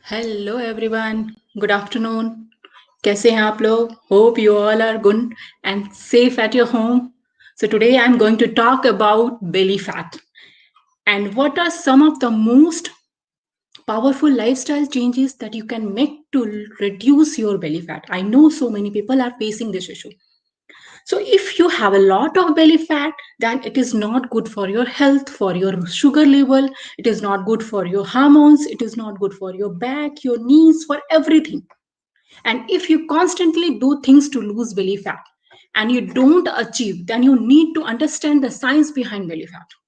Hello everyone, good afternoon. कैसे हैं आप लोग? Hope you all are good and safe at your home. So today I'm going to talk about belly fat and what are some of the most powerful lifestyle changes that you can make to reduce your belly fat. I know so many people are facing this issue. So if you have a lot of belly fat, then it is not good for your health, for your sugar level. It is not good for your hormones. It is not good for your back, your knees, for everything. And if you constantly do things to lose belly fat and you don't achieve, then you need to understand the science behind belly fat.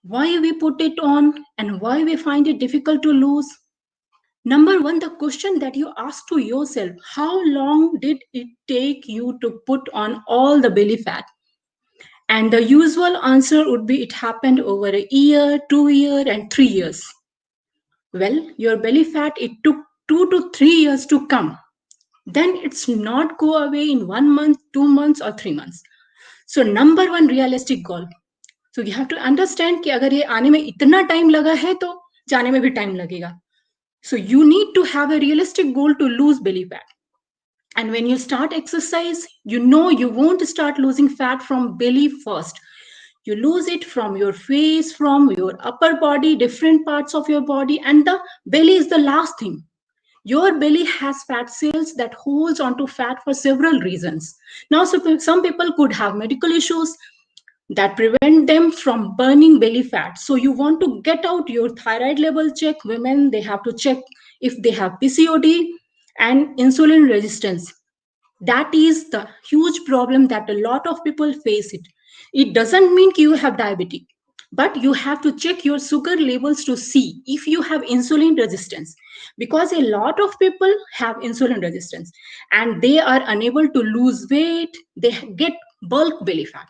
Why we put it on and why we find it difficult to lose. Number one, the question that you ask to yourself: how long did it take you to put on all the belly fat? And the usual answer would be it happened over a year, 2 year, and 3 years. Well, your belly fat, it took 2 to 3 years to come. Then it's not go away in 1 month, 2 months, or 3 months. So number one realistic goal. So you have to understand कि अगर ये आने में इतना time लगा है तो जाने में भी टाइम लगेगा. So you need to have a realistic goal to lose belly fat. And when you start exercise, you know you won't start losing fat from belly first. You lose it from your face, from your upper body, different parts of your body, and the belly is the last thing. Your belly has fat cells that holds onto fat for several reasons. Now, some people could have medical issues that prevent them from burning belly fat. So you want to get out your thyroid level check. Women, they have to check if they have PCOD and insulin resistance. That is the huge problem that a lot of people face it. It doesn't mean you have diabetes, but you have to check your sugar levels to see if you have insulin resistance, because a lot of people have insulin resistance and they are unable to lose weight. They get bulk belly fat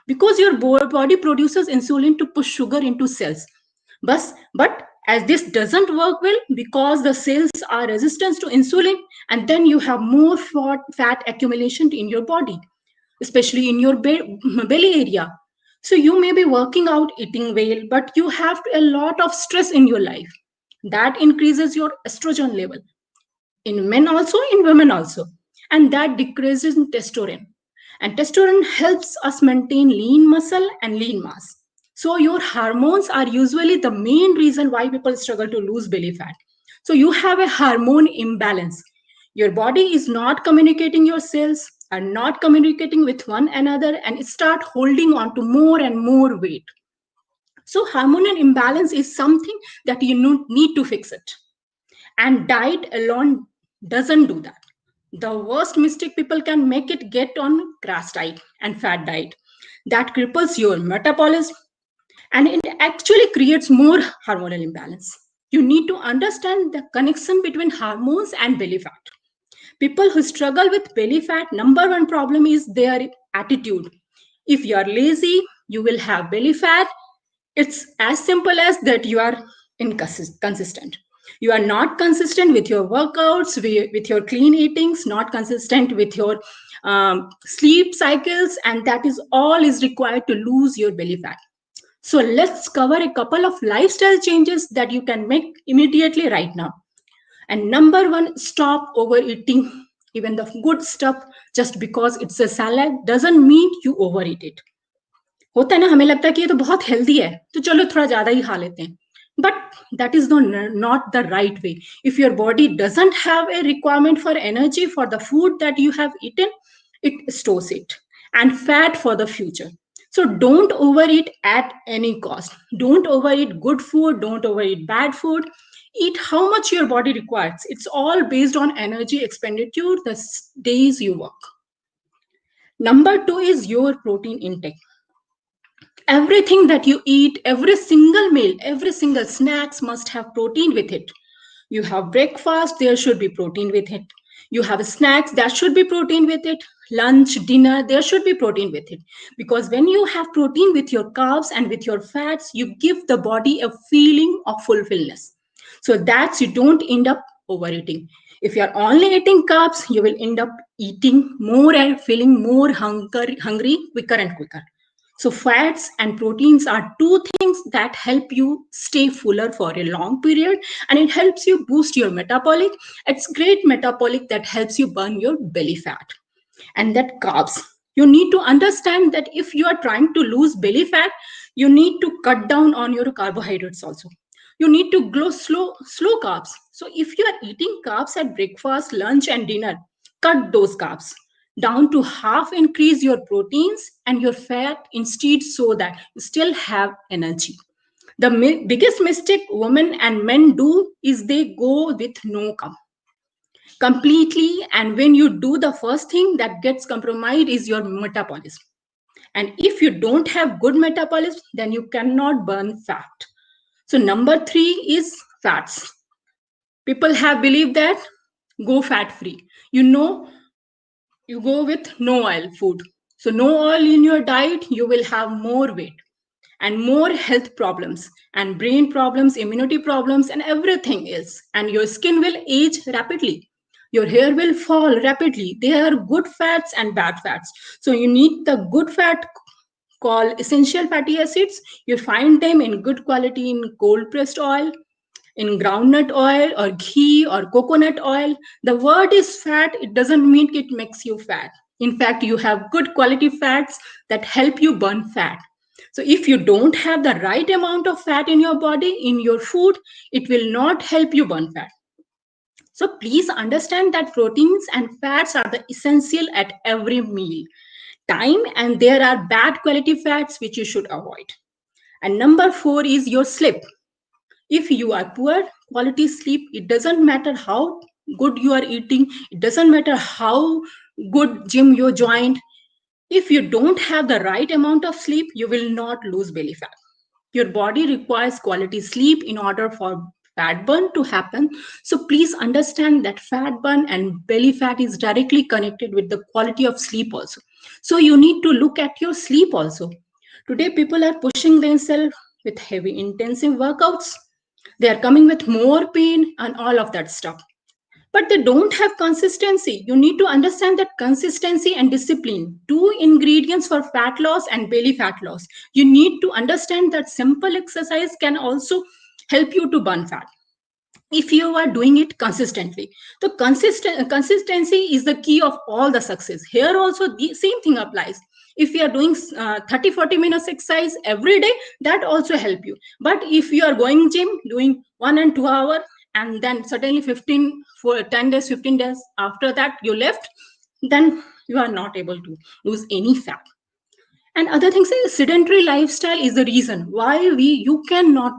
because your body produces insulin to push sugar into cells. But as this doesn't work well because the cells are resistant to insulin, and then you have more fat accumulation in your body, especially in your belly area. So you may be working out, eating well, but you have a lot of stress in your life. That increases your estrogen level in men also, in women also, and that decreases in testosterone. And testosterone helps us maintain lean muscle and lean mass. So your hormones are usually the main reason why people struggle to lose belly fat. So you have a hormone imbalance. Your body is not communicating, your cells are not communicating with one another, and it start holding on to more and more weight. So hormonal imbalance is something that you need to fix it. And diet alone doesn't do that. The worst mistake people can make it get on crash diet and fat diet. That cripples your metabolism and it actually creates more hormonal imbalance. You need to understand the connection between hormones and belly fat. People who struggle with belly fat, number one problem is their attitude. If you are lazy, you will have belly fat. It's as simple as that you are inconsistent. You are not consistent with your workouts, with your clean eatings, not consistent with your sleep cycles, and that is all is required to lose your belly fat. So let's cover a couple of lifestyle changes that you can make immediately right now. And number one, stop overeating. Even the good stuff, just because it's a salad doesn't mean you overeat it. होता है ना, हमें लगता है कि ये तो बहुत हेल्दी है तो चलो थोड़ा ज्यादा ही खा लेते हैं. But that is not the right way. If your body doesn't have a requirement for energy for the food that you have eaten, it stores it and fat for the future. So don't overeat at any cost. Don't overeat good food, don't overeat bad food. Eat how much your body requires. It's all based on energy expenditure the days you work. Number two is your protein intake. Everything that you eat, every single meal, every single snacks must have protein with it. You have breakfast, there should be protein with it. You have snacks, that should be protein with it. Lunch, dinner, there should be protein with it. Because when you have protein with your carbs and with your fats, you give the body a feeling of fulfillment. So that you don't end up overeating. If you're only eating carbs, you will end up eating more and feeling more hungry quicker and quicker. So fats and proteins are two things that help you stay fuller for a long period, and it helps you boost your metabolic. It's great metabolic that helps you burn your belly fat. And that carbs. You need to understand that if you are trying to lose belly fat, you need to cut down on your carbohydrates also. You need to go slow carbs. So if you are eating carbs at breakfast, lunch, and dinner, cut those carbs down to half, increase your proteins and your fat instead so that you still have energy. The biggest mistake women and men do is they go with no carb completely, and when you do, the first thing that gets compromised is your metabolism. And if you don't have good metabolism, then you cannot burn fat. So number 3 is fats. People have believed that go fat free, you know, you go with no oil food. So no oil in your diet, you will have more weight and more health problems and brain problems, immunity problems, and everything else. And your skin will age rapidly. Your hair will fall rapidly. There are good fats and bad fats. So you need the good fat called essential fatty acids. You find them in good quality in cold pressed oil, in groundnut oil or ghee or coconut oil. The word is fat, it doesn't mean it makes you fat. In fact, you have good quality fats that help you burn fat. So if you don't have the right amount of fat in your body, in your food, it will not help you burn fat. So please understand that proteins and fats are the essential at every meal time, and there are bad quality fats which you should avoid. And number 4 is your sleep. If you are poor quality sleep, it doesn't matter how good you are eating, it doesn't matter how good gym you joined. If you don't have the right amount of sleep, you will not lose belly fat. Your body requires quality sleep in order for fat burn to happen. So please understand that fat burn and belly fat is directly connected with the quality of sleep also. So you need to look at your sleep also. Today people are pushing themselves with heavy intensive workouts. They are coming with more pain and all of that stuff, but they don't have consistency. You need to understand that consistency and discipline, two ingredients for fat loss and belly fat loss. You need to understand that simple exercise can also help you to burn fat if you are doing it consistently. The consistency is the key of all the success. Here also the same thing applies. If you are doing 30-40 minutes exercise every day, that also help you. But if you are going gym doing 1 and 2 hour, and then suddenly 15 for 10 days 15 days after that you left, then you are not able to lose any fat. And other things is sedentary lifestyle is the reason why you cannot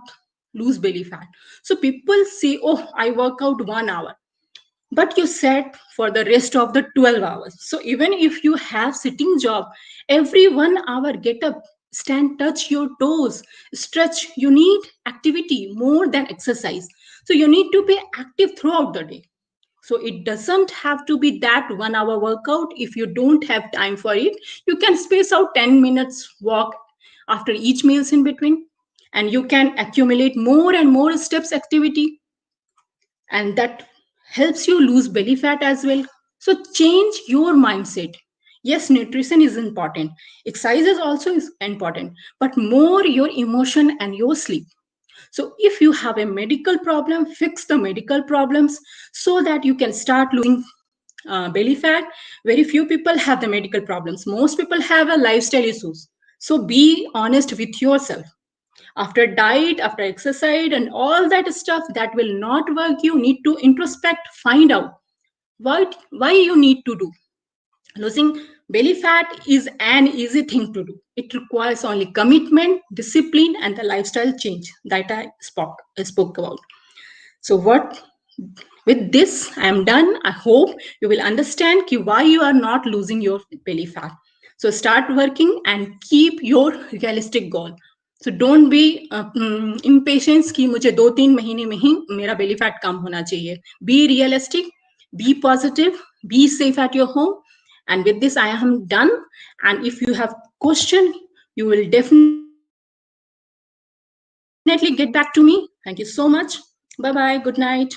lose belly fat. So people say, oh, I work out 1 hour, but you sat for the rest of the 12 hours. So even if you have sitting job, every 1 hour get up, stand, touch your toes, stretch. You need activity more than exercise. So you need to be active throughout the day. So it doesn't have to be that 1 hour workout. If you don't have time for it, you can space out 10 minutes walk after each meals in between, and you can accumulate more and more steps activity, and that helps you lose belly fat as well. So change your mindset. Yes, nutrition is important, exercise is also is important, but more your emotion and your sleep. So if you have a medical problem, fix the medical problems so that you can start losing belly fat. Very few people have the medical problems. Most people have a lifestyle issues. So be honest with yourself. After diet, after exercise, and all that stuff that will not work, you need to introspect, find out why you need to do. Losing belly fat is an easy thing to do. It requires only commitment, discipline, and the lifestyle change that I spoke about. So what with this, I am done. I hope you will understand why you are not losing your belly fat. So start working and keep your realistic goal. So don't be impatient कि मुझे 2-3 महीने में ही मेरा belly fat कम होना चाहिए. Be realistic, be positive, be safe at your home. And with this, I am done. And if you have question, you will definitely get back to me. Thank you so much. Bye bye. Good night.